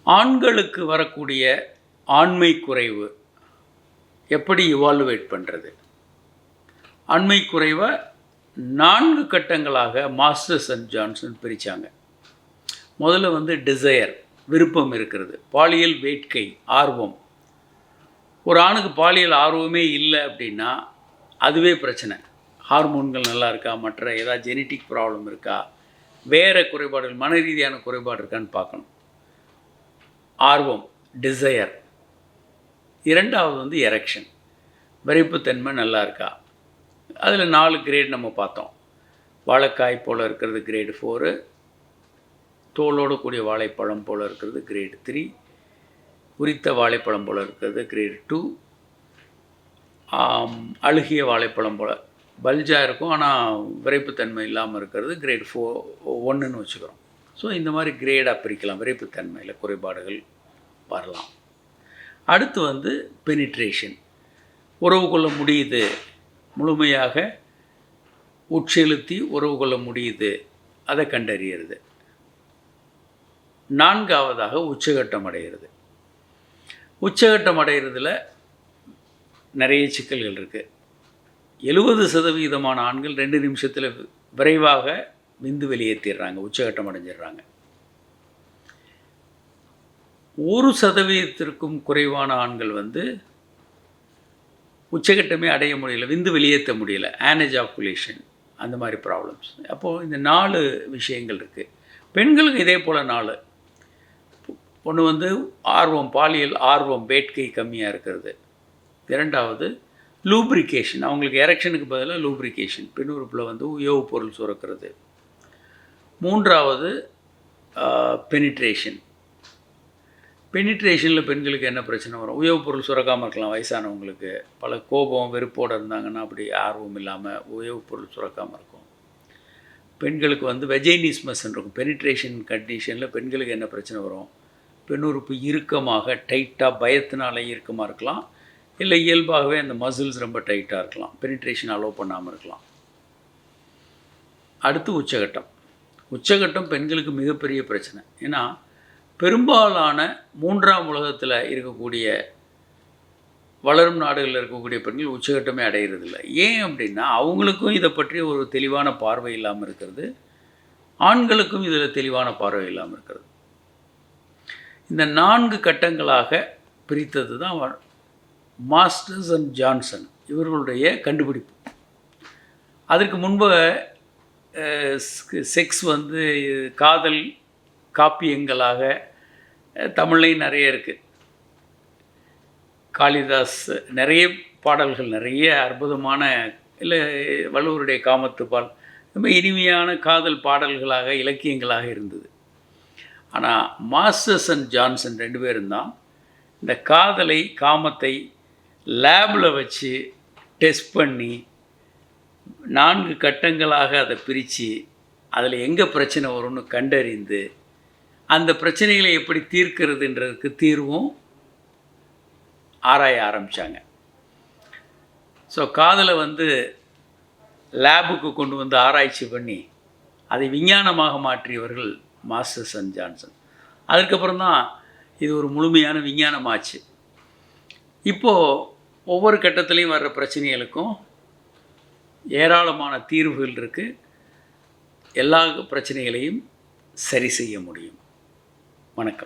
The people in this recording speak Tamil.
ஆண்களுக்கு வரக்கூடிய ஆண்மை குறைவு எப்படி இவால்வேட் பண்ணுறது? ஆண்மை குறைவை 4 கட்டங்களாக மாஸ்டர்ஸ் அண்ட் ஜான்சன் பிரித்தாங்க. முதல்ல டிசையர், விருப்பம் இருக்கிறது, பாலியல் வேட்கை, ஆர்வம். ஒரு ஆணுக்கு பாலியல் ஆர்வமே இல்லை அப்படின்னா அதுவே பிரச்சனை. ஹார்மோன்கள் நல்லா இருக்கா, மற்ற ஏதாவது ஜெனட்டிக் ப்ராப்ளம் இருக்கா, வேறு குறைபாடுகள், மன ரீதியான குறைபாடு இருக்கான்னு பார்க்கணும். ஆர்வம், டிசையர். இரண்டாவது எரெக்ஷன், விரைப்புத்தன்மை நல்லா இருக்கா. அதில் 4 கிரேட் நம்ம பார்த்தோம். வாழைக்காய் போல் இருக்கிறது கிரேடு 4, தோலோடு கூடிய வாழைப்பழம் போல் இருக்கிறது கிரேடு 3, உரித்த வாழைப்பழம் போல் இருக்கிறது கிரேடு 2, அழுகிய வாழைப்பழம் போல் பல்ஜாக இருக்கும் ஆனால் விரைப்புத்தன்மை இல்லாமல் இருக்கிறது கிரேடு 1ன்னு வச்சுக்கிறோம். ஸோ இந்த மாதிரி கிரேடாக பிரிக்கலாம். விரைப்புத்தன்மையில் குறைபாடுகள் வரலாம். அடுத்து பெனிட்ரேஷன், உறவு கொள்ள முடியுது, முழுமையாக உட்செலுத்தி உறவு கொள்ள முடியுது, அதை கண்டறியறது. 4வதாக உச்சகட்டம் அடைகிறது. உச்சகட்டம் அடைகிறதுல நிறைய சிக்கல்கள் இருக்குது. 70% ஆண்கள் 2 நிமிஷத்தில் விரைவாக விந்து வெளியேற்றிடுறாங்க, உச்சகட்டம் அடைஞ்சிடுறாங்க. 1% குறைவான ஆண்கள் உச்சகட்டமே அடைய முடியல, விந்து வெளியேற்ற முடியல, ஆனஜாக்குலேஷன், அந்த மாதிரி ப்ராப்ளம்ஸ். அப்போது இந்த 4 விஷயங்கள் இருக்குது. பெண்களுக்கு இதே போல் 4. ஒன்று ஆர்வம், பாலியல் ஆர்வம், வேட்கை கம்மியாக இருக்கிறது. இரண்டாவது லூப்ரிகேஷன், அவங்களுக்கு எரெக்ஷனுக்கு பதிலாக லூப்ரிகேஷன், பெண் உறுப்பில் உயவு பொருள் சுரக்கிறது. மூன்றாவது பெனிட்ரேஷன். பெனிட்ரேஷனில் பெண்களுக்கு என்ன பிரச்சனை வரும்? உயவு பொருள் சுரக்காமல் இருக்கலாம். வயசானவங்களுக்கு பல கோபம், வெறுப்போடு இருந்தாங்கன்னா அப்படி ஆர்வம் இல்லாமல் உயவு பொருள் சுரக்காமல் இருக்கும். பெண்களுக்கு வெஜைனிஸ்மஸ் இருக்கும். பெனிட்ரேஷன் கண்டிஷனில் பெண்களுக்கு என்ன பிரச்சனை வரும்? பெண் உறுப்பு இறுக்கமாக, டைட்டாக, பயத்தினால இறுக்கமாக இருக்கலாம், இல்லை இயல்பாகவே அந்த மசில்ஸ் ரொம்ப டைட்டாக இருக்கலாம், பெனிட்ரேஷன் அலோவ் பண்ணாமல் இருக்கலாம். அடுத்து உச்சகட்டம். உச்சகட்டம் பெண்களுக்கு மிகப்பெரிய பிரச்சனை. ஏன்னா பெரும்பாலான 3ஆம் உலகத்தில் இருக்கக்கூடிய வளரும் நாடுகளில் இருக்கக்கூடிய பெண்கள் உச்சகட்டமே அடைகிறதில்லை. ஏன் அப்படின்னா அவங்களுக்கும் இதை பற்றி ஒரு தெளிவான பார்வை இல்லாமல் இருக்கிறது, ஆண்களுக்கும் இதில் தெளிவான பார்வை இல்லாமல் இருக்கிறது. இந்த 4 கட்டங்களாக பிரித்தது தான் மாஸ்டர்ஸ் அண்ட் ஜான்சன் இவர்களுடைய கண்டுபிடிப்பு. அதற்கு முன்பு செக்ஸ் காதல் காப்பியங்களாக தமிழ்லையும் நிறைய இருக்குது. காளிதாஸ் நிறைய பாடல்கள், நிறைய அற்புதமான, இல்லை வள்ளுவருடைய காமத்துப்பால், ரொம்ப இனிமையான காதல் பாடல்களாக, இலக்கியங்களாக இருந்தது. ஆனால் மாஸ்டர்ஸ் அண்ட் ஜான்சன் 2 பேரும் தான் இந்த காதலை, காமத்தை லேபில் வச்சு டெஸ்ட் பண்ணி 4 கட்டங்களாக அதை பிரித்து அதில் எங்கே பிரச்சனை வரும்னு கண்டறிந்து அந்த பிரச்சனைகளை எப்படி தீர்க்கிறதுன்றதுக்கு தீர்வும் ஆராய ஆரம்பித்தாங்க. ஸோ காதலை லேபுக்கு கொண்டு ஆராய்ச்சி பண்ணி அதை விஞ்ஞானமாக மாற்றியவர்கள் மாஸ்டர்ஸ் அண்ட் ஜான்சன். அதுக்கப்புறம் தான் இது ஒரு முழுமையான விஞ்ஞானமாச்சு. இப்போது ஒவ்வொரு கட்டத்துலேயும் வர்ற பிரச்சனைகளுக்கும் ஏராளமான தீர்வுகள் இருக்குது. எல்லா பிரச்சனைகளையும் சரி செய்ய முடியும். வணக்கம்.